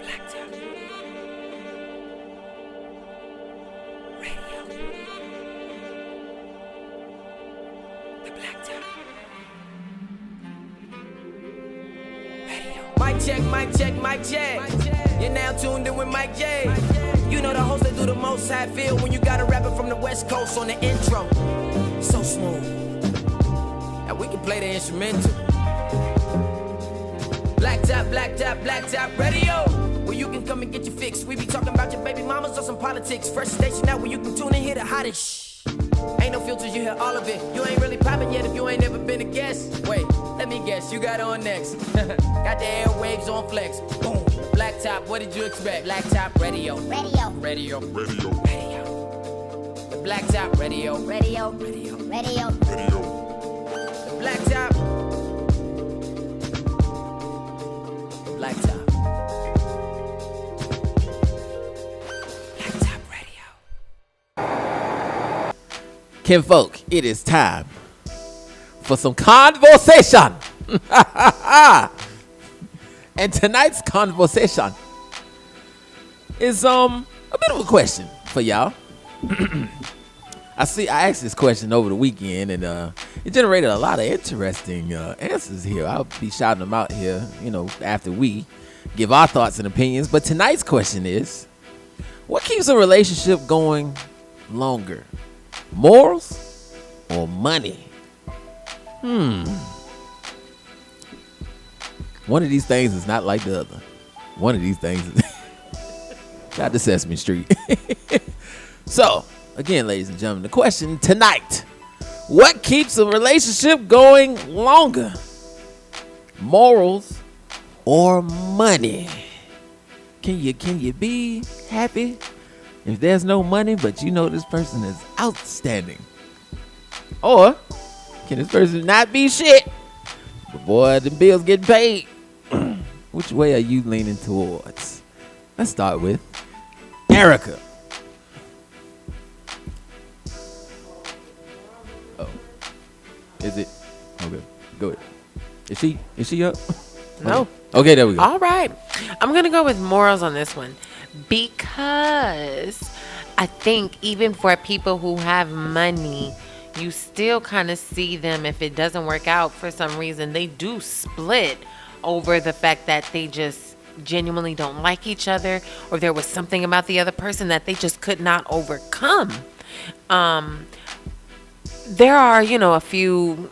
BlackTop Radio. The BlackTop Radio. Mic check, mic check. You're now tuned in with Mike J. You know the host that do the most. How I feel when you got a rapper from the West Coast on the intro. So smooth. Now we can play the instrumental. BlackTop Radio. Where you can come and get your fix. We be talking about your baby mamas or some politics. Fresh station out where you can tune and hear the hottest. Ain't no filters, you hear all of it. You ain't really popping yet if you ain't never been a guest. Wait, let me guess, you got on next. Got the airwaves on flex. Boom. BlackTop, what did you expect? BlackTop Radio. Radio. The BlackTop Radio. The BlackTop. BlackTop. BlackTop Radio. Kinfolk, it is time for some conversation. And tonight's conversation is a bit of a question for y'all. I asked this question over the weekend, and it generated a lot of interesting answers here. I'll be shouting them out here, after we give our thoughts and opinions. But tonight's question is, what keeps a relationship going longer? Morals or money? One of these things is not like the other. One of these things is not the Sesame Street. So, again, ladies and gentlemen, the question tonight: what keeps a relationship going longer? Morals or money? Can you be happy if there's no money, but this person is outstanding? Or can this person not be shit, but boy, the bills getting paid? Which way are you leaning towards? Let's start with Erica. Oh, is it? Okay, go ahead. Is she up? No. Okay, there we go. All right. I'm going to go with morals on this one because I think even for people who have money, you still kind of see them, if it doesn't work out for some reason, they do split over the fact that they just genuinely don't like each other, or there was something about the other person that they just could not overcome. There are, a few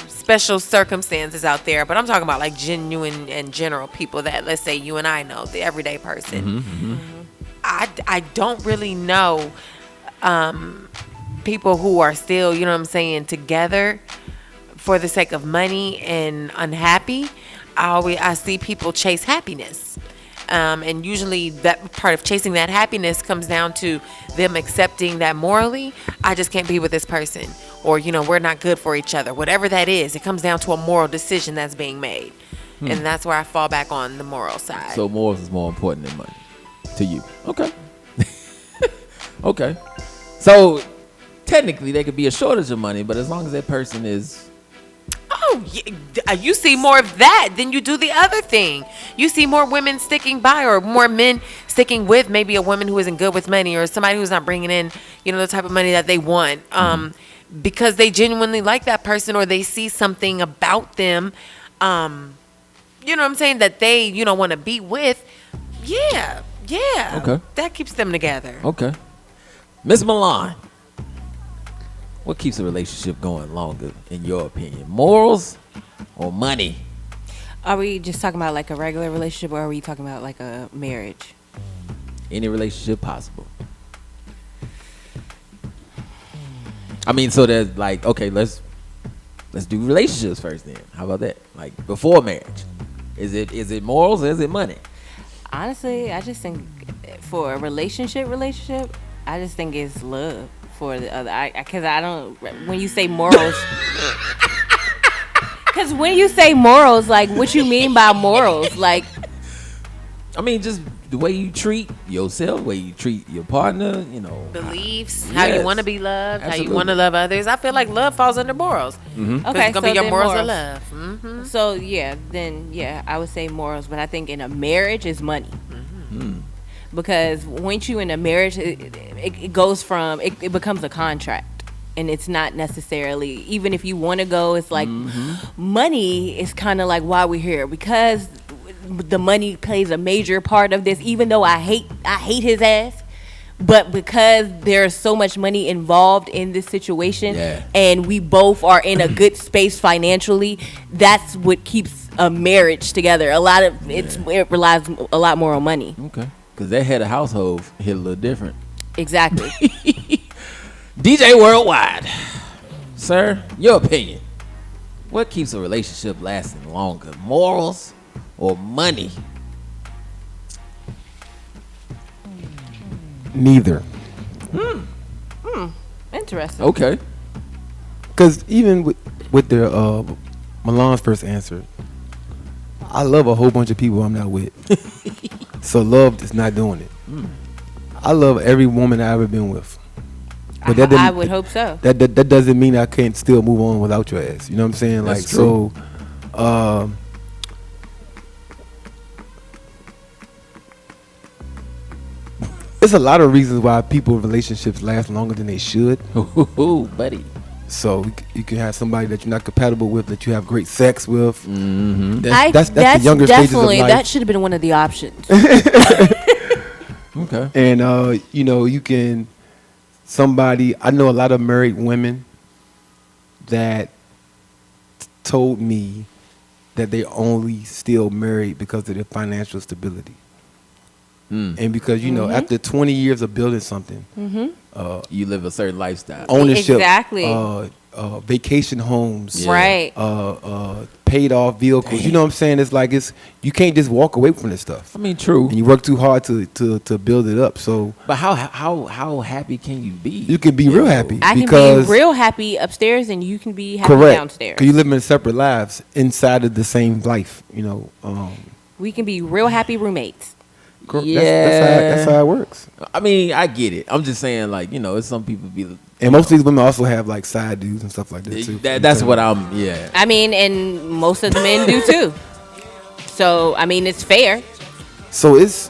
special circumstances out there, but I'm talking about like genuine and general people that, let's say, you and I know, the everyday person. I don't really know people who are still, together for the sake of money and unhappy. I see people chase happiness. And usually that part of chasing that happiness comes down to them accepting that morally, I just can't be with this person. Or, we're not good for each other. Whatever that is, it comes down to a moral decision that's being made. And that's where I fall back on the moral side. So morals is more important than money to you. Okay. Okay. So technically there could be a shortage of money, but as long as that person is... Oh, you see more of that than you do the other thing. You see more women sticking by, or more men sticking with maybe a woman who isn't good with money, or somebody who's not bringing in, the type of money that they want, because they genuinely like that person, or they see something about them, that they, want to be with. Yeah. Okay. That keeps them together. Okay. Miss Milan, what keeps a relationship going longer, in your opinion? Morals or money? Are we just talking about like a regular relationship, or are we talking about like a marriage? Any relationship possible. I mean, so there's like, okay, let's do relationships first then. How about that? Like before marriage. Is it morals or is it money? Honestly, I just think for a relationship, I just think it's love for the other. Because I don't, when you say morals, like what you mean by morals? Like, I mean, just the way you treat yourself, the way you treat your partner, Beliefs, how you Yes. want to be loved, how you Absolutely. want to love others. I feel like love falls under morals. Mm-hmm. Okay, it's gonna be your then morals of love. Mm-hmm. So I would say morals, but I think in a marriage is money. Because once you in a marriage, it goes from it becomes a contract, and it's not necessarily, even if you want to go, it's like money is kind of like why we're here, because the money plays a major part of this. Even though I hate his ass, but because there's so much money involved in this situation, and we both are in a good space financially, that's what keeps a marriage together. A lot of it relies a lot more on money. Okay. Because that head of household hit a little different. Exactly. DJ Worldwide. Sir, your opinion. What keeps a relationship lasting longer? Morals or money? Neither. Interesting. Okay. Because even with their Milan's first answer, I love a whole bunch of people I'm not with. So love is not doing it. I love every woman I've ever been with. But that I would hope so. That doesn't mean I can't still move on without your ass. You know what I'm saying? That's like true. so. There's a lot of reasons why people's relationships last longer than they should. Ooh, buddy. So you can have somebody that you're not compatible with, that you have great sex with. Mm-hmm. That's the younger stages of definitely, life. that should have been one of the options. Okay. And you can I know a lot of married women that told me that they only still married because of their financial stability. And because after 20 years of building something, You live a certain lifestyle. ownership, Exactly. vacation homes, Yeah. Right. paid off vehicles. You know what I'm saying? It's like you can't just walk away from this stuff. I mean, true. And you work too hard to build it up. So But how happy can you be? you can be real happy. I can because be real happy upstairs, and you can be happy correct. downstairs. Because you live in separate lives inside of the same life. We can be real happy roommates. That's how it works. I mean, I get it. I'm just saying, like, it's some people be. And most of these women also have like side dudes and stuff like that too. That's what I'm. Yeah. I mean, and most of the men do too. So I mean, it's fair. So it's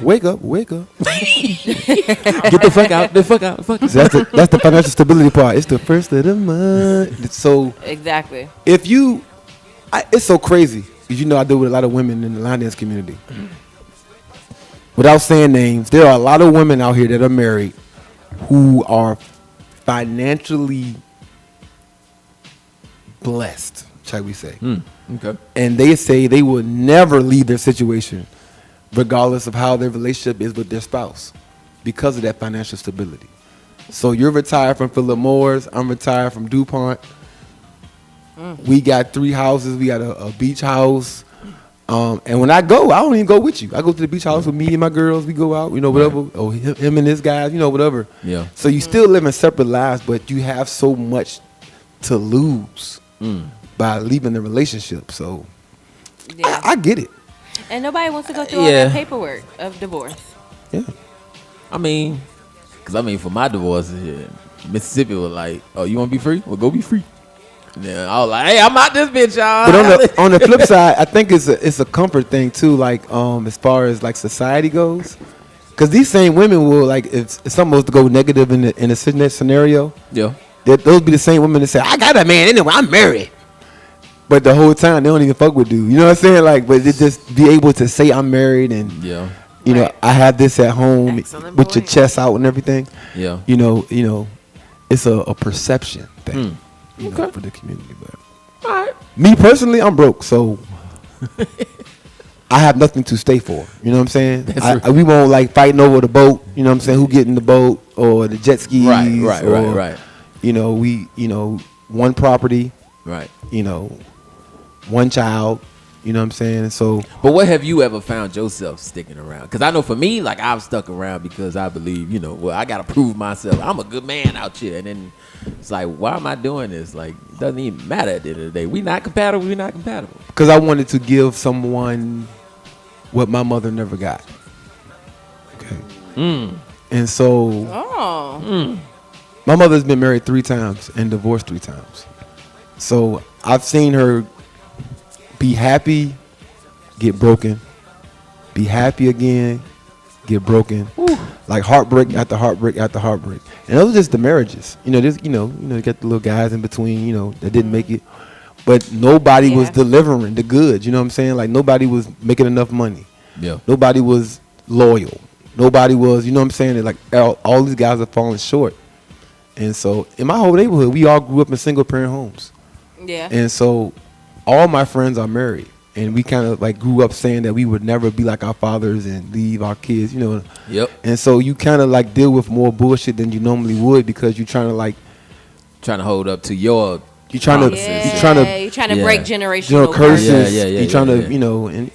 wake up. Get the fuck out. The fuck out. The fuck out. So that's the financial stability part. It's the first of the month. So Exactly. if it's so crazy because I deal with a lot of women in the line dance community. Without saying names, there are a lot of women out here that are married who are financially blessed, shall we say. Okay. And they say they will never leave their situation regardless of how their relationship is with their spouse because of that financial stability. So you're retired from Philip Morris. I'm retired from DuPont. We got 3 houses. We got a beach house. And when I go, I don't even go with you. I go to the beach house with me and my girls. We go out, whatever. Or him and his guys, whatever. Yeah. So you still live in separate lives, but you have so much to lose by leaving the relationship. So Yeah. I get it. And nobody wants to go through all Yeah. that paperwork of divorce. Yeah. I mean, for my divorce, Mississippi was like, "Oh, you want to be free? Well, go be free." And then I was like, "Hey, I'm out this bitch, y'all." But on the flip side, I think it's a comfort thing too. Like as far as like society goes, because these same women will like if something was to go negative in a scenario, Yeah. those be the same women that say, "I got a man anyway, I'm married," but the whole time they don't even fuck with dude. You know what I'm saying? Like, but they just be able to say I'm married and Yeah. Right. I have this at home Excellent with your point. chest out and everything. Yeah. It's a perception thing. Okay. For the community, but me personally, I'm broke, so I have nothing to stay for. You know what I'm saying? We won't like fighting over the boat. You know what I'm saying? Who get in the boat or the jet skis? Right. We one property. Right. One child. You know what I'm saying? So, But what have you ever found yourself sticking around? Because I know for me, like I've stuck around because I believe, I got to prove myself. I'm a good man out here. And then it's like, why am I doing this? Like, it doesn't even matter at the end of the day. We not compatible. because I wanted to give someone what my mother never got. And so Oh. my mother's been married 3 times and divorced 3 times. So I've seen her be happy, get broken, be happy again, get broken, like heartbreak after heartbreak after heartbreak. And those are just the marriages. There's you got the little guys in between, that didn't make it. But nobody was delivering the goods, you know what I'm saying? Like nobody was making enough money. Yeah. Nobody was loyal. Nobody was, you know what I'm saying? Like all these guys are falling short. And so in my whole neighborhood, we all grew up in single parent homes. Yeah. And so all my friends are married. And we kind of like grew up saying that we would never be like our fathers and leave our kids, Yep. And so you kind of like deal with more bullshit than you normally would because you're trying to hold up to your you're trying to to break generational curses. Yeah, You're trying to,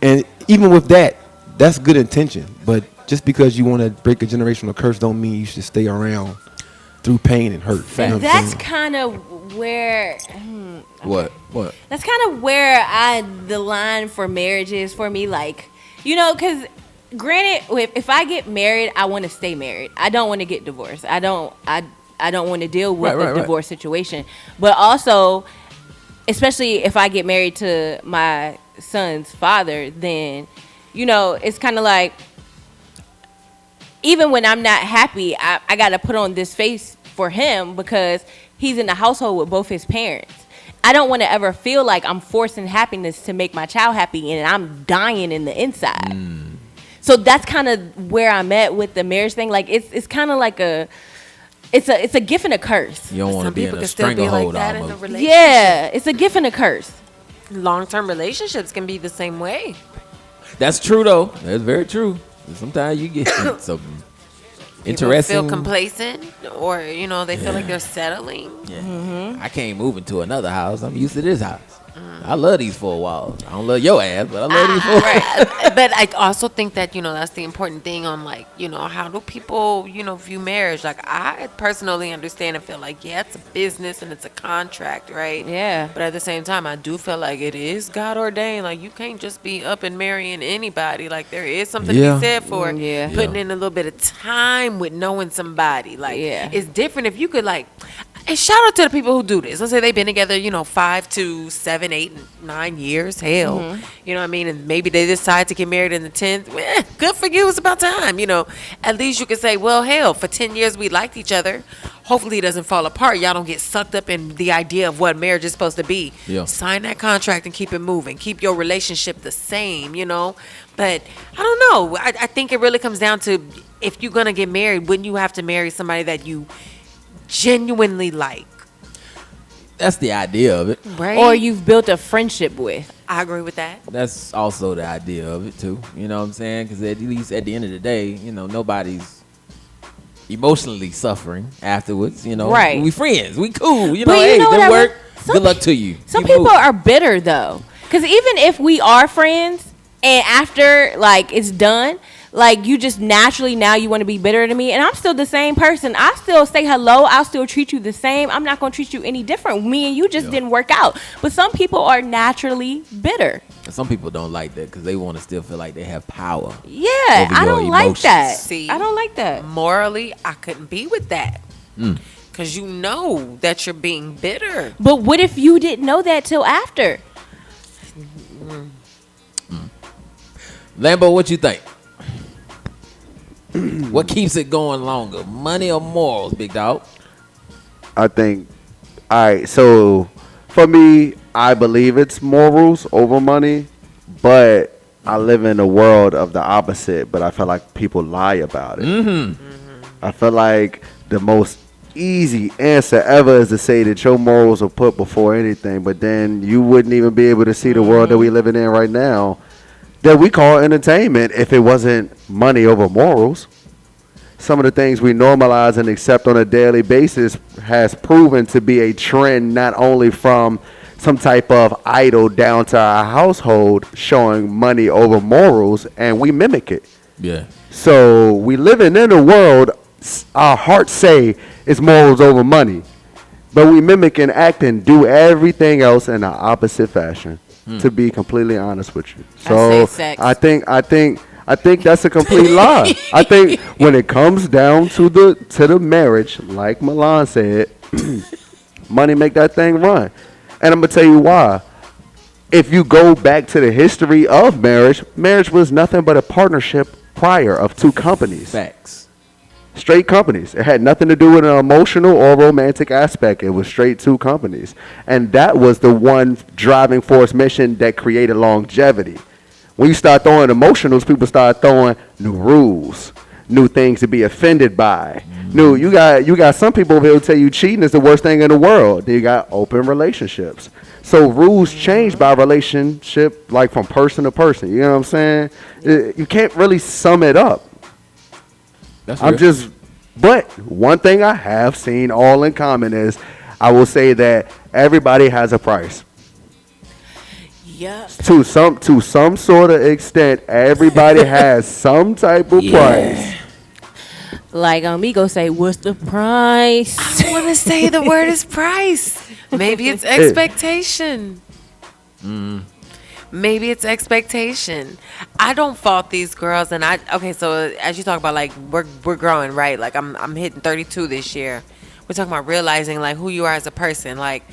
and even with that, that's good intention. But just because you want to break a generational curse don't mean you should stay around through pain and hurt. You know what I'm That's saying? kind of where. What? That's kind of where the line for marriage is for me. Like, because granted, if I get married, I want to stay married. I don't want to get divorced. I don't want to deal with a divorce situation. But also, especially if I get married to my son's father, then, it's kind of like, even when I'm not happy, I got to put on this face for him because he's in the household with both his parents. I don't want to ever feel like I'm forcing happiness to make my child happy and I'm dying in the inside. So that's kind of where I'm at with the marriage thing. Like it's kind of like it's a gift and a curse. You don't want to Some be in people a can still be stranglehold like that in a almost. relationship. Yeah, it's a gift and a curse. Long-term relationships can be the same way. That's true though. That's very true. Sometimes you get some People interesting. feel complacent, or they feel like they're settling. Yeah. I can't move into another house. I'm used to this house. I love these 4 walls. I don't love your ass, but I love these 4 walls. Right. But I also think that, that's the important thing on like, how do people, view marriage? Like I personally understand and feel like, yeah, it's a business and it's a contract, right? Yeah. But at the same time, I do feel like it is God ordained. Like you can't just be up and marrying anybody. Like there is something to be said for putting in a little bit of time with knowing somebody. Like it's different if you could like, and shout out to the people who do this. Let's say they've been together, 5 to 7, 8, 9 years. Hell, you know what I mean? And maybe they decide to get married in the 10th. Well, good for you. It's about time. At least you can say, well, hell, for 10 years we liked each other. Hopefully it doesn't fall apart. Y'all don't get sucked up in the idea of what marriage is supposed to be. Yeah. Sign that contract and keep it moving. Keep your relationship the same, But I don't know. I think it really comes down to if you're going to get married, wouldn't you have to marry somebody that you genuinely like? That's the idea of it. Right? Or you've built a friendship with. I agree with that. That's also the idea of it too. You know what I'm saying? Because at least at the end of the day, nobody's emotionally suffering afterwards. Right. We friends. We cool. But Hey, what good I work. some Good luck to you. Some Keep people moving. are bitter though, because even if we are friends and after like it's done, like you just naturally now you want to be bitter to me, and I'm still the same person. I still say hello. I'll still treat you the same. I'm not gonna treat you any different. Me and you just didn't work out. But some people are naturally bitter. Some people don't like that because they want to still feel like they have power. Yeah, Over I your don't like emotions. that. See, I don't like that. Morally, I couldn't be with that. Because you know that you're being bitter. But what if you didn't know that till after? Lambo, what you think? What keeps it going longer, money or morals, big dog? I think, all right, so for me, I believe it's morals over money, but I live in a world of the opposite, but I feel like people lie about it. I feel like the most easy answer ever is to say that your morals are put before anything, but then you wouldn't even be able to see the world that we living in right now that we call entertainment if it wasn't money over morals. Some of the things we normalize and accept on a daily basis has proven to be a trend, not only from some type of idol down to our household showing money over morals, and we mimic it. Yeah. So we living in a world, our hearts say it's morals over money, but we mimic and act and do everything else in the opposite fashion. To be completely honest with you, so say sex. I think I think that's a complete lie. I think when it comes down to the marriage, like Milan said, money make that thing run. And I'm gonna tell you why. If you go back to the history of marriage, marriage was nothing but a partnership prior of two companies. Facts. Straight companies. It had nothing to do with an emotional or romantic aspect. It was straight two companies. And that was the one driving force mission that created longevity. When you start throwing emotionals, people start throwing new rules, new things to be offended by. New, you got some people over here who tell you cheating is the worst thing in the world. Then you got open relationships. So rules change by relationship, like from person to person. You know what I'm saying? You can't really sum it up. That's I'm real. just, but one thing I have seen all in common is I will say that everybody has a price. Yep. To some sort of extent, everybody has some type of price. Like Amigo say, what's the price? I want to say the word is price. Maybe it's expectation. Maybe it's expectation. I don't fault these girls, and okay. So as you talk about, like we're growing, right? Like I'm hitting 32 this year. We're talking about realizing like who you are as a person. Like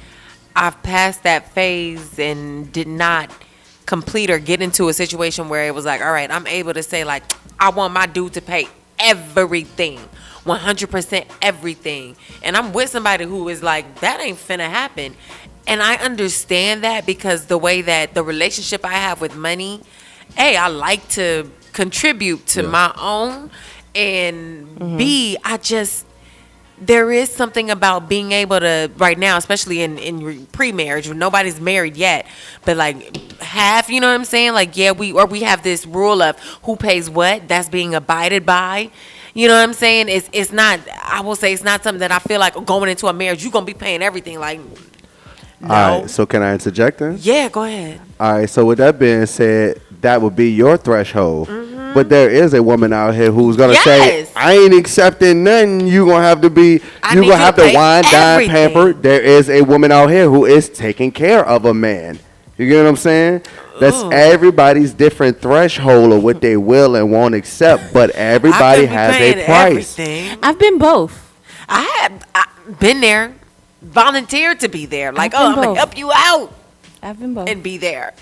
I've passed that phase and did not complete or get into a situation where it was like, all right, I'm able to say like, I want my dude to pay everything, 100% everything. And I'm with somebody who is like, that ain't finna happen. And I understand that because the way that the relationship I have with money, A, I like to contribute to my own. And B, there is something about being able to, right now, especially in pre-marriage, when nobody's married yet, but like half, you know what I'm saying? Like, yeah, we have this rule of who pays what, that's being abided by. You know what I'm saying? It's not, I will say it's not something that I feel like going into a marriage, you're going to be paying everything. Like, no. All right, so can I interject then? Yeah, go ahead. All right, so with that being said, that would be your threshold. But there is a woman out here who's gonna say, Yes. I ain't accepting nothing. You gonna have to be, I you need gonna you have to to pay wine, dine, everything. pamper. There is a woman out here who is taking care of a man. You get what I'm saying? That's everybody's different threshold of what they will and won't accept, but everybody I could be has paying a price. everything. I've been both. I've been there, volunteered to be there. Like, I've oh, been I'm going both. to help you out I've been both. and be there.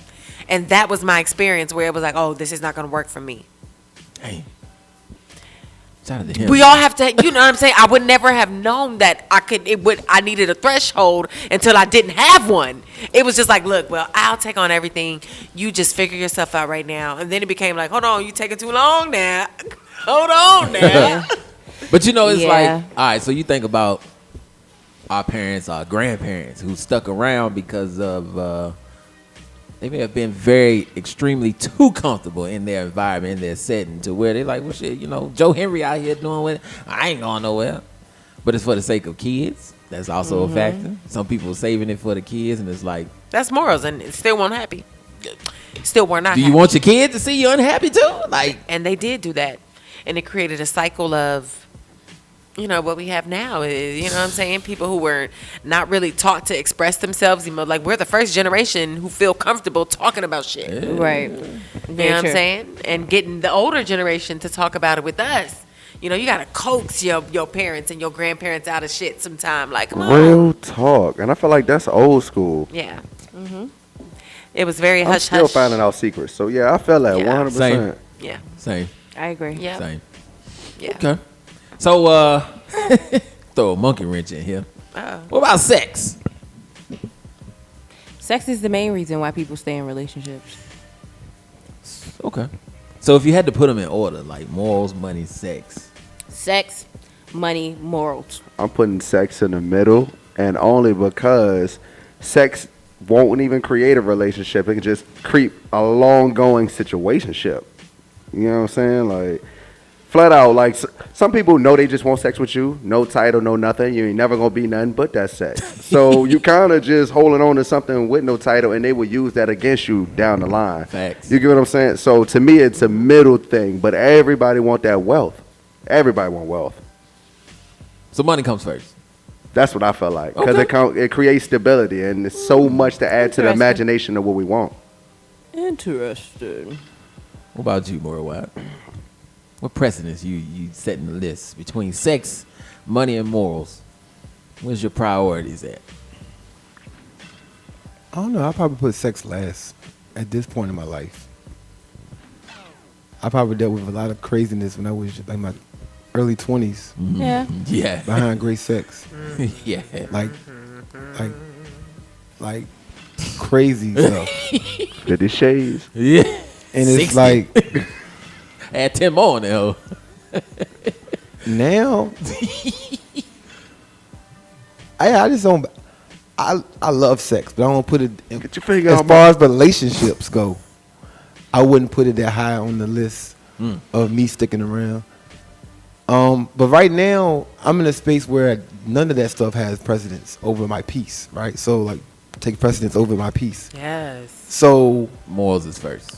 And that was my experience where it was like, oh, this is not going to work for me. Hey. Shout out to him. We all have to, you know what I'm saying? I would never have known that I needed a threshold until I didn't have one. It was just like, look, well, I'll take on everything. You just figure yourself out right now. And then it became like, hold on, you taking too long now. Hold on now. But you know, it's Yeah. like, all right, so you think about our parents, our grandparents who stuck around because of, they may have been very extremely too comfortable in their environment, in their setting, to where they're like, well, shit, you know, Joe Henry out here doing what, I ain't going nowhere. But it's for the sake of kids. That's also a factor. Some people saving it for the kids, and it's like, That's morals, and it still weren't happy. Still were not do happy. you want your kids to see you unhappy too? Like, And they did do that. And it created a cycle of, you know, what we have now is, you know what I'm saying? People who were not really taught to express themselves. You know, like, we're the first generation who feel comfortable talking about shit. Right. You know what I'm saying? And getting the older generation to talk about it with us. You know, you got to coax your parents and your grandparents out of shit sometime. Like, come on. Real talk. And I feel like that's old school. Yeah. It was very I'm hush still hush. finding out secrets. So yeah, I feel that Yeah. 100%. Same. Yeah. same, I agree. Yeah. same. Yeah. Okay. So, throw a monkey wrench in here. What about sex? Sex is the main reason why people stay in relationships. Okay. So if you had to put them in order, like morals, money, sex. Sex, money, morals. I'm putting sex in the middle, and only because sex won't even create a relationship. It can just create a long-going situationship. You know what I'm saying? Like, flat out, like, some people know they just want sex with you. No title, no nothing. You ain't never going to be nothing but that sex. So you kind of just holding on to something with no title, and they will use that against you down the line. Facts. You get what I'm saying? So to me, it's a middle thing, but everybody want that wealth. Everybody want wealth. So money comes first. That's what I felt like, because it creates stability, and there's so much to add to the Interesting. imagination of what we want. Interesting. What about you, Morwad? What precedence you setting the list between sex, money, and morals? Where's your priorities at? I don't know. I probably put sex last at this point in my life. I probably dealt with a lot of craziness when I was like my early 20s Yeah. Yeah. behind great sex. Yeah. Like crazy stuff. 50 Shades. Yeah. And it's 60. like Add 10 more on there. Ho. now I just don't I love sex, but I don't put it Get your finger as on far as relationships go. I wouldn't put it that high on the list of me sticking around. But right now I'm in a space where none of that stuff has precedence over my peace, right? So like take precedence over my peace. Yes. So Morals is first.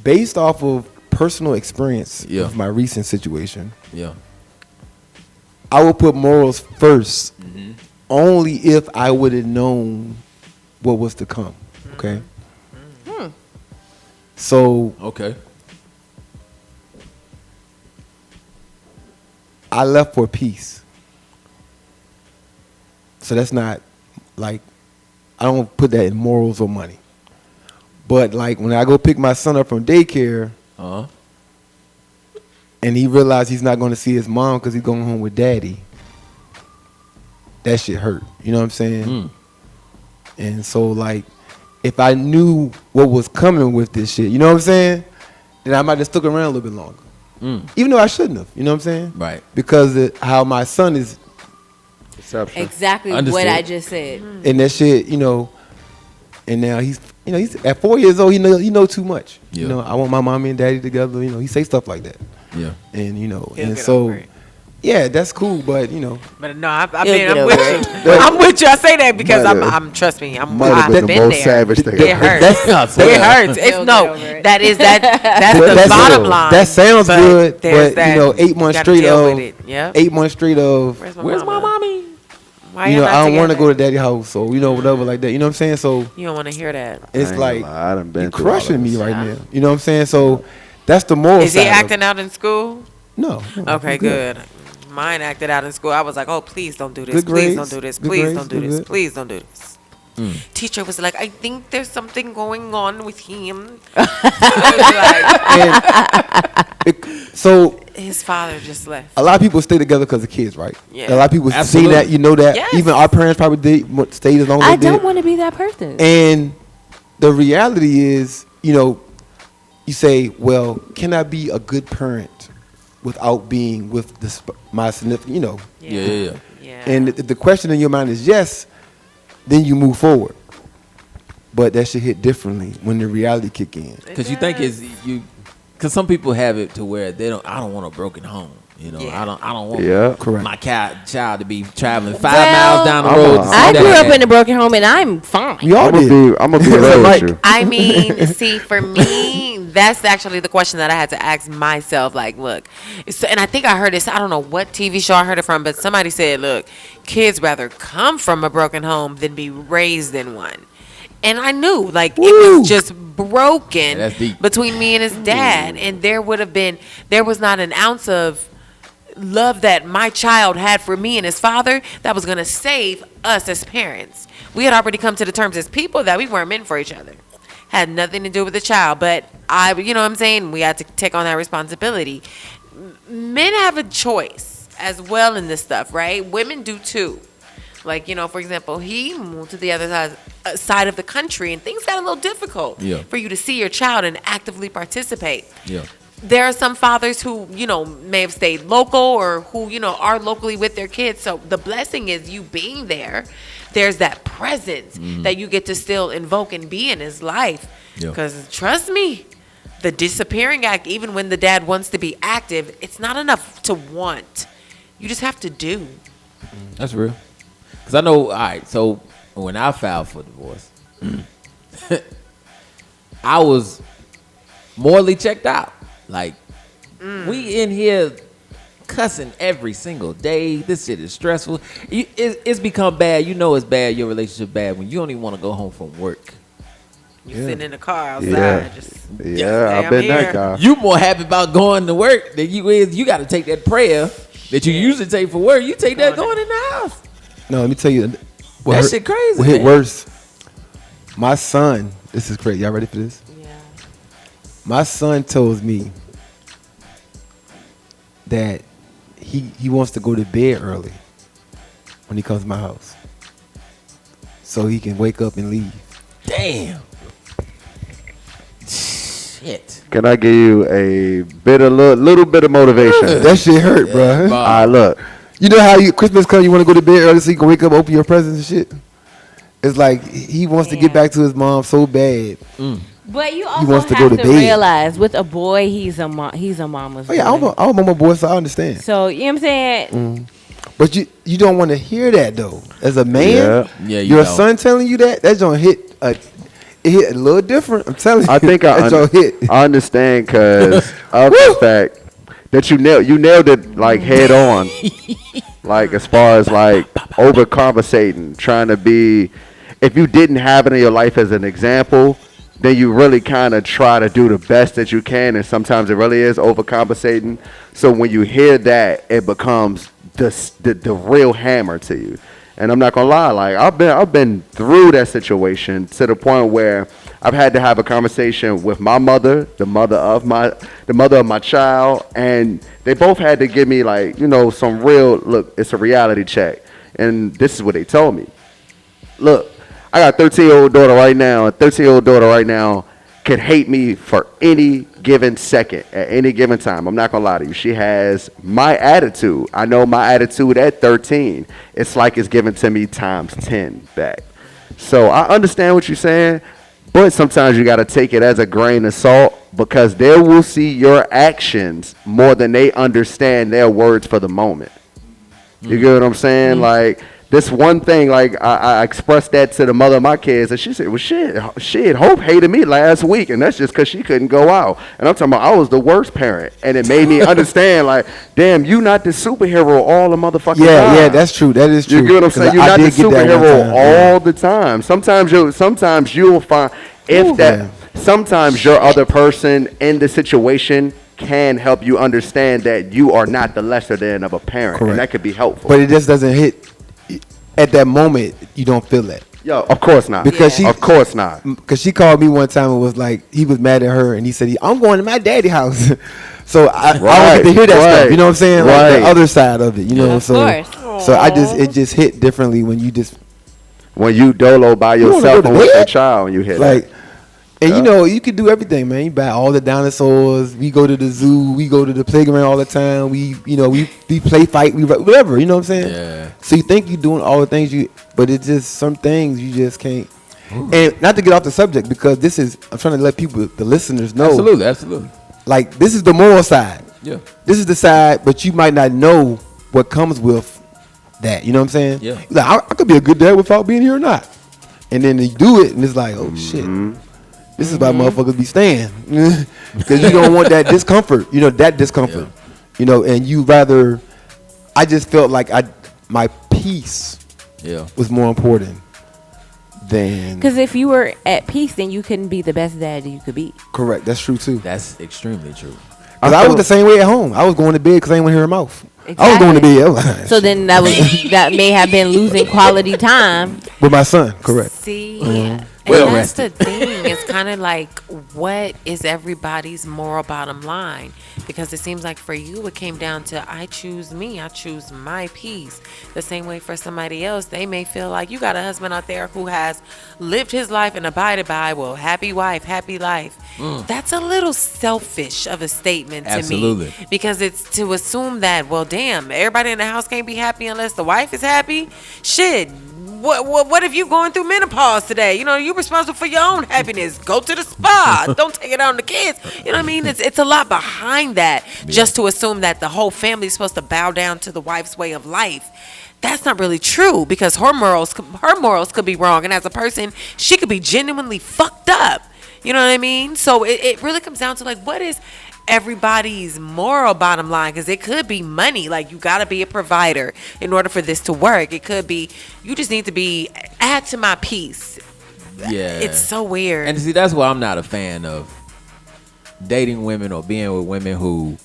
based off of personal experience Yeah. of my recent situation, Yeah. I would put morals first only if I would have known what was to come. Okay. So Okay. I left for peace. So that's not like, I don't put that in morals or money. But like when I go pick my son up from daycare Uh-huh. and he realized he's not going to see his mom because he's going home with daddy, that shit hurt. You know what I'm saying? And so like, if I knew what was coming with this shit, you know what I'm saying? Then I might have stuck around a little bit longer. Even though I shouldn't have, you know what I'm saying? Right. Because how my son is Exception. Exactly Understood. what I just said. in that shit, you know, and now he's at 4 years old, he know too much. Yeah. You know, I want my mommy and daddy together, you know, he say stuff like that. Yeah. And you know, He'll and get so over it. yeah, that's cool, but you know, But no, I'm He'll get with over you. I'm with you. I say that because Might have- I'm trust me. might have I've been been the most there. savage thing It I've heard. hurts. That's- It hurts. It's He'll no. get over it. That's But the that's bottom real. line. That sounds but good, there's but you know, 8 you months gotta straight deal of with it. Yep. 8 months straight of Where's my mommy? Why you y'all know, not I don't want to together? go to daddy house or you know whatever like that. You know what I'm saying? So You don't want to hear that. it's I ain't like gonna lie, I done been you're through all crushing of me this. right now. You know what I'm saying? So that's the moral Is he side of it. acting out in school? No. Okay, I'm good. Mine acted out in school. I was like, oh, please don't do this. Good Please grades. don't do this. Good Please grades. don't do Good this. good. Please don't do this. Teacher was like, I think there's something going on with him. So His father just left. a lot of people stay together because of kids, right? Yeah. A lot of people Absolutely. see that, you know that. Yes. Even our parents probably did stayed as long as I they did. don't want to be that person. And the reality is, you know, you say, well, can I be a good parent without being with my significant, you know? Yeah. Yeah. And if the question in your mind is yes, then you move forward. But that should hit differently when the reality kick in. Because you think it's you. Because some people have it to where they don't. I don't want a broken home. You know. Yeah. I don't want Yeah. Correct. my child to be traveling 5 Well, miles down the I'm road. a- to see I that grew up cat. in a broken home and I'm fine. We all did. I'm gonna be real Mike. with you. I mean, see, for me, that's actually the question that I had to ask myself. Like, look, and I think I heard this. I don't know what TV show I heard it from, but somebody said, look, kids rather come from a broken home than be raised in one. And I knew, like, it was just broken that's deep. between me and his dad. And there was not an ounce of love that my child had for me and his father that was going to save us as parents. We had already come to the terms as people that we weren't meant for each other. Had nothing to do with the child, but you know what I'm saying? We had to take on that responsibility. Men have a choice as well in this stuff, right? Women do too. Like, you know, for example, he moved to the other side of the country and things got a little difficult for you to see your child and actively participate. Yeah. There are some fathers who, you know, may have stayed local or who, you know, are locally with their kids. So the blessing is you being there. There's that presence that you get to still invoke and be in his life. Yeah. Because trust me, the disappearing act, even when the dad wants to be active, it's not enough to want. You just have to do. That's real. Because I know, all right, so when I filed for divorce, I was morally checked out. Like, we in here cussing every single day. This shit is stressful. It's become bad. You know it's bad, your relationship bad, when you don't even want to go home from work. You sitting in the car outside, Yeah. just Yeah, Hey, I've been I'm that here. guy. You more happy about going to work than you is. You got to take that prayer that you usually take for work. You take that going in the house. No, let me tell you. That shit crazy, What hit man. worse? My son. This is crazy. Y'all ready for this? Yeah. My son tells me that he wants to go to bed early when he comes to my house, so he can wake up and leave. Damn. Shit. Can I give you a little bit of motivation? That shit hurt, bruh. Bob. All right, look. You know how Christmas comes, you want to go to bed early so you can wake up, open your presents and shit. It's like he wants to get back to his mom so bad. But you also wants to have go to to bed. realize with a boy, he's a mama's Oh yeah, boy. I'm a boy, so I understand. So you know what I'm saying? But you don't want to hear that though. As a man, Yeah, you your don't. son telling you that don't hit it hit a little different. I'm telling you. I think that don't hit. I understand because of the fact that you nailed it like head on. Like as far as like overcompensating, trying to be. If you didn't have it in your life as an example, then you really kind of try to do the best that you can, and sometimes it really is overcompensating. So when you hear that, it becomes the real hammer to you. And I'm not gonna lie, like I've been through that situation to the point where I've had to have a conversation with my mother, the mother of my child, and they both had to give me like, some real look. It's a reality check, and this is what they told me. Look, I got a 13-year-old daughter right now. A 13-year-old daughter right now can hate me for any given second at any given time. I'm not gonna lie to you. She has my attitude. I know my attitude at 13. It's like it's given to me times 10 back. So I understand what you're saying, but sometimes you gotta take it as a grain of salt because they will see your actions more than they understand their words for the moment. You get what I'm saying? Like this one thing, like I expressed that to the mother of my kids, and she said, "Well, shit, Hope hated me last week, and that's just because she couldn't go out." And I'm talking about I was the worst parent, and it made me understand, like, damn, you not the superhero all the motherfucking time. Yeah, that's true. That is true. You get what I'm saying? 'Cause You're I not the did get that one superhero time, all the time. Sometimes you'll find sometimes your other person in the situation can help you understand that you are not the lesser than of a parent, Correct. and that could be helpful. But it just doesn't hit at that moment. You don't feel that Yo, of course not. because of course not. Because she called me one time and was like, he was mad at her, and he said, "I'm going to my daddy's house." So I don't get to hear that stuff. You know what I'm saying? Like Right. the other side of it. You know. Of So course. so it just hit differently when you just When you dolo by wanna yourself go to and with your bed? child, and you hit like. that. And you can do everything, man. You buy all the dinosaurs. We go to the zoo. We go to the playground all the time. We play fight. We whatever. You know what I'm saying? Yeah. So you think you're doing all the things but it's just some things you just can't. And not to get off the subject because I'm trying to let the listeners know. Absolutely. Like this is the moral side. Yeah. This is the side, but you might not know what comes with that. You know what I'm saying? Yeah. Like I could be a good dad without being here or not. And then you do it, and it's like, oh shit. This is why motherfuckers be staying because you don't want that discomfort. That discomfort. And you rather. I just felt like my peace was more important than. Because if you were at peace, then you couldn't be the best dad you could be. Correct. That's true too. That's extremely true. Because I was the same way at home. I was going to bed because I didn't want to hear her mouth. I was going to bed. I was like, So then that may have been losing quality time. with my son. Correct. See, Well and that's rested. the thing. It's kind of like, what is everybody's moral bottom line? Because it seems like for you, it came down to I choose me. I choose my peace. The same way for somebody else, they may feel like you got a husband out there who has lived his life and abided by, well, happy wife, happy life. That's a little selfish of a statement to Absolutely. me. Because it's to assume that, well, damn, everybody in the house can't be happy unless the wife is happy. Shit. What if you going through menopause today? You're responsible for your own happiness. Go to the spa. Don't take it out on the kids. You know what I mean? It's a lot behind that just to assume that the whole family is supposed to bow down to the wife's way of life. That's not really true because her morals could be wrong. And as a person, she could be genuinely fucked up. You know what I mean? So it really comes down to like, what is everybody's moral bottom line? Because it could be money. Like, you got to be a provider in order for this to work. It could be you just need to add to my peace. Yeah. It's so weird. And see, that's why I'm not a fan of dating women or being with women who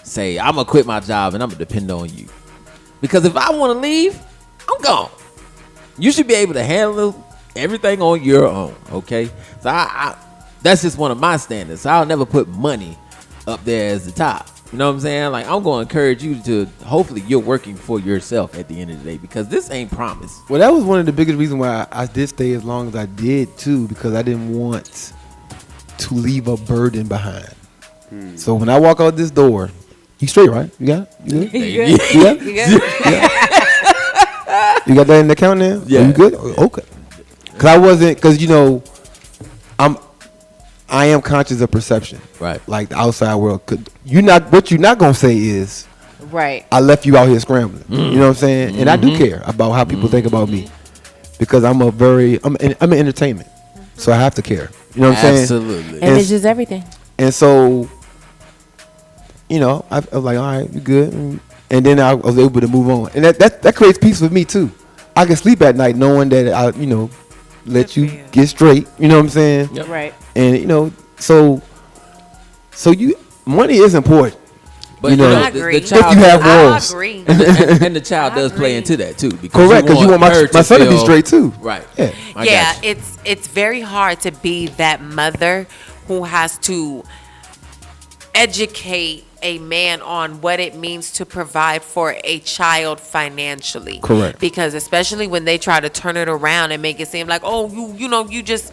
say, I'm going to quit my job and I'm going to depend on you. Because if I want to leave, I'm gone. You should be able to handle everything on your own, okay? So I that's just one of my standards. So I'll never put money up there as the top. You know what I'm saying? Like, I'm going to encourage you to, hopefully you're working for yourself at the end of the day, because this ain't promised. Well, that was one of the biggest reasons why I did stay as long as I did too, because I didn't want to leave a burden behind. So when I walk out this door, you straight, right? You got it? You good? You good? You got it? You good? You got that in the account now? Yeah. Are you good? Okay. Because I wasn't, because, you know, I am conscious of perception. Right. Like the outside world. What you're not going to say is, Right. I left you out here scrambling. You know what I'm saying? And I do care about how people think about me, because I'm in entertainment, so I have to care. You know what I'm saying? Absolutely. And- Image is everything. And so, you know, I was like, all right, you good. And then I was able to move on. And that creates peace with me too. I can sleep at night knowing that I, you know, let you get straight. You know what I'm saying? Yep. Right. And, you know, so money is important. But you know, I agree. if you have I morals. agree. and the child I does play agree. into that too. Correct, because you want her my son to be feel- straight too. Right. Yeah. I Yeah, got you. it's very hard to be that mother who has to educate a man on what it means to provide for a child financially. Correct. Because especially when they try to turn it around and make it seem like, oh, you just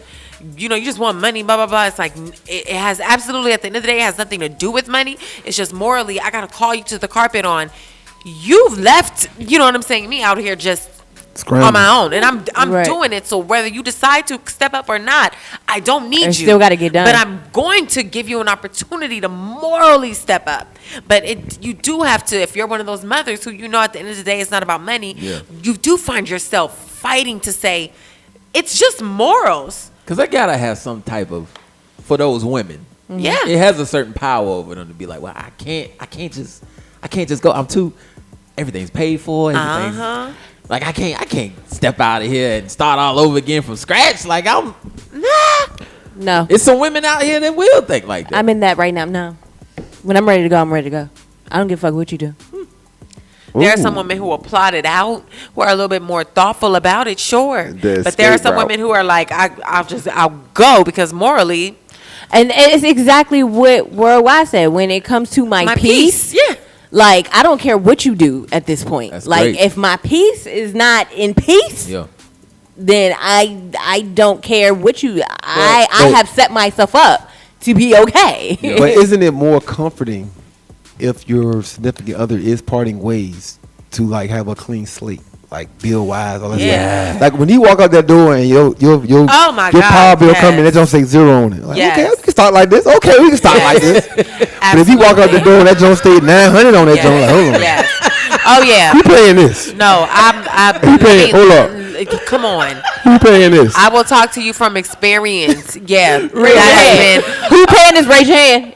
want money, blah blah blah. It's like it has absolutely, at the end of the day, it has nothing to do with money. It's just morally, I gotta call you to the carpet on. You've left, you know what I'm saying, me out here just Scrambling. on my own, and I'm Right. doing it. So whether you decide to step up or not, I don't need It you. still gotta get done. But I'm going to give you an opportunity to morally step up. But you do have to, if you're one of those mothers who, you know, at the end of the day, it's not about money. Yeah. You do find yourself fighting to say, it's just morals. Because I gotta have some type of, for those women, Yeah. it has a certain power over them to be like, well, I can't just go. I'm too, everything's paid for. Everything's, Uh-huh. like I can't step out of here and start all over again from scratch. Like No. it's some women out here that will think like that. I'm in that right now. No. When I'm ready to go, I'm ready to go. I don't give a fuck what you do. There are some women who will plot it out, who are a little bit more thoughtful about it, sure. The But there are escape some route. women who are like, I'll go because morally, And it's exactly what I said. When it comes to my peace, Yeah. like, I don't care what you do at this point. That's Like, great. if my peace is not in peace, yeah. then I don't care what you. I but- have set myself up to be okay. Yeah. But isn't it more comforting if your significant other is parting ways to like have a clean slate, like bill wise, all that Yeah. stuff? Like when you walk out that door and your Oh my your God, power bill yes. coming, it don't say zero on it. Like, Yes. okay, we can start like this. Okay, we can start like this. But if you walk out the Absolutely. door and that don't stay 900 on that joint, like, hold on, Yes. Oh yeah. who paying this? No, Who paying? Hold up. Come on. Who paying this? I will talk to you from experience. Yeah. Raise your hand. Who paying this? Raise your hand.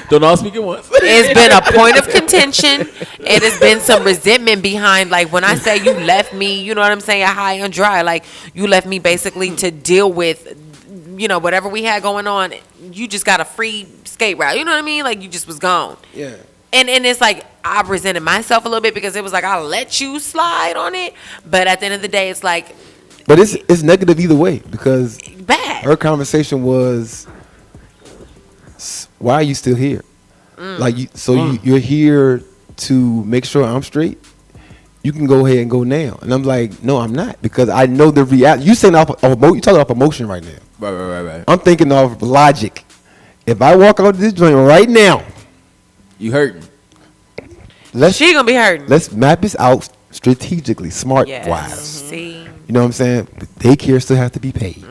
Don't all speak at once. It's been a point of contention. It has been some resentment behind, like, when I say you left me, you know what I'm saying, high and dry. Like, you left me basically to deal with, you know, whatever we had going on. You just got a free skate route. You know what I mean? Like, you just was gone. Yeah. And it's like, I resented myself a little bit because it was like, I'll let you slide on it. But at the end of the day, it's like, But it's negative either way, because bad. her conversation was, why are you still here? Like, you're here to make sure I'm straight. You can go ahead and go now. And I'm like, no, I'm not, because I know the reality. You talking off emotion right now. Right. I'm thinking of logic. If I walk out this joint right now, You hurting. She gonna be hurting. let's map this out strategically, smart Yes. wise. See? You know what I'm saying? Daycare still has to be paid.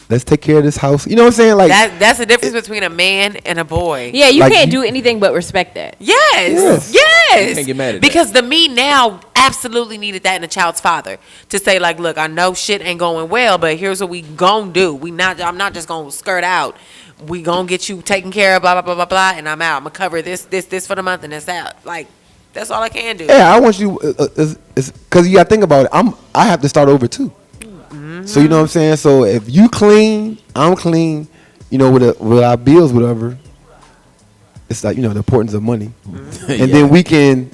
Let's take care of this house. You know what I'm saying? Like, That's the difference between a man and a boy. Yeah, you Like can't you- do anything but respect that. Yes. Yes. Yes. Can't get mad at because the me now absolutely needed that in a child's father to say, like, look, I know shit ain't going well, but here's what we gonna do. I'm not just gonna skirt out. We gonna get you taken care of, blah blah blah blah blah, and I'm out. I'm gonna cover this for the month, and that's out. Like, That's all I can do. Yeah, I want you, because you got to think about it. I have to start over too. So you know what I'm saying. So if you clean, I'm clean. You know, with our bills, whatever. It's like, you know, the importance of money, and then we can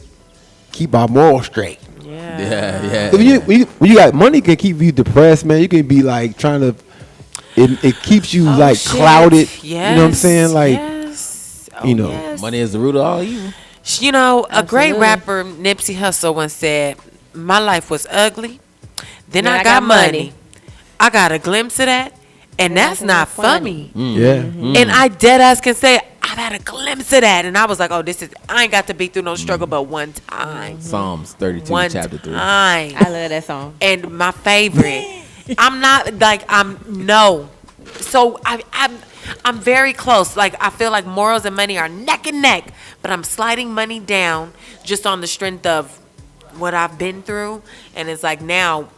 keep our morals straight. Yeah. When you got money, can keep you depressed, man. You can be like trying to. It keeps you like shit. clouded. Yes. You know what I'm saying? Like, yes. you know. Yes. Money is the root of all evil. You know, a great Absolutely. rapper, Nipsey Hussle, once said, "My life was ugly. Then I got money. I got a glimpse of that, and that's not funny." Yeah. And I dead ass can say, I've had a glimpse of that. And I was like, oh, I ain't got to be through no struggle but one time. Psalms 32, One chapter 3. time. I love that song. And my favorite. I'm not like, no. So I'm very close. Like, I feel like morals and money are neck and neck, but I'm sliding money down just on the strength of what I've been through. And it's like now,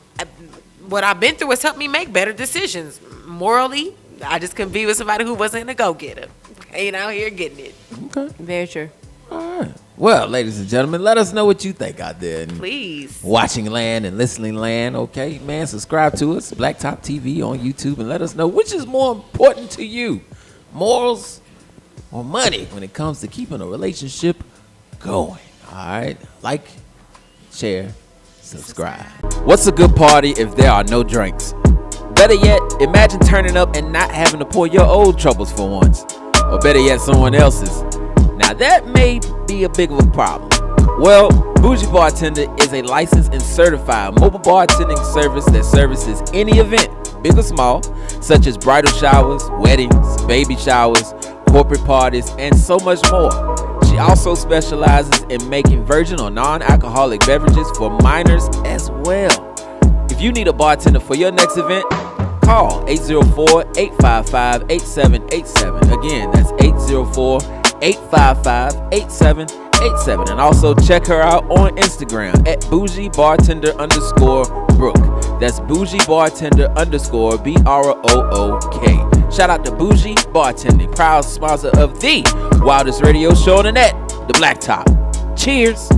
what I've been through has helped me make better decisions. Morally, I just couldn't be with somebody who wasn't a go-getter. Ain't out here getting it. Okay. Very true. All right. Well, ladies and gentlemen, let us know what you think out there. Please. Watching land and listening land. Okay, man, subscribe to us, BlackTop TV on YouTube, and let us know which is more important to you, morals or money, when it comes to keeping a relationship going. All right, like, share, subscribe. What's a good party if there are no drinks? Better yet, imagine turning up and not having to pour your old troubles for once, or better yet, someone else's. Now that may be a big of a problem. Well, Bougie Bartender is a licensed and certified mobile bartending service that services any event, big or small, such as bridal showers, weddings, baby showers, corporate parties, and so much more. She also specializes in making virgin or non-alcoholic beverages for minors as well. If you need a bartender for your next event, call 804-855-8787. Again, that's 804-855-8787. And also check her out on Instagram at bougiebartender_Brooke. That's bougiebartender_BROOK. Shout out to Bougie Bartending, proud sponsor of the wildest radio show on the net, the BlackTop. Cheers.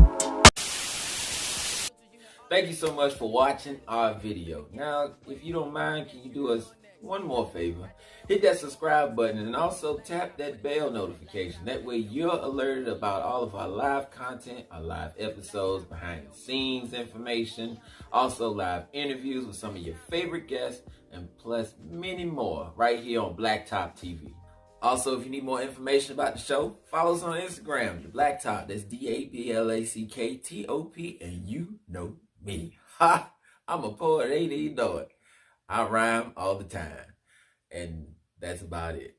Thank you so much for watching our video. Now, if you don't mind, can you do us one more favor? Hit that subscribe button and also tap that bell notification. That way you're alerted about all of our live content, our live episodes, behind the scenes information, also live interviews with some of your favorite guests, and plus many more right here on BlackTop TV. Also, if you need more information about the show, follow us on Instagram, the BlackTop. That's DABLACKTOP, and you know me. Ha! I'm a poet, ain't even know it. I rhyme all the time. And that's about it.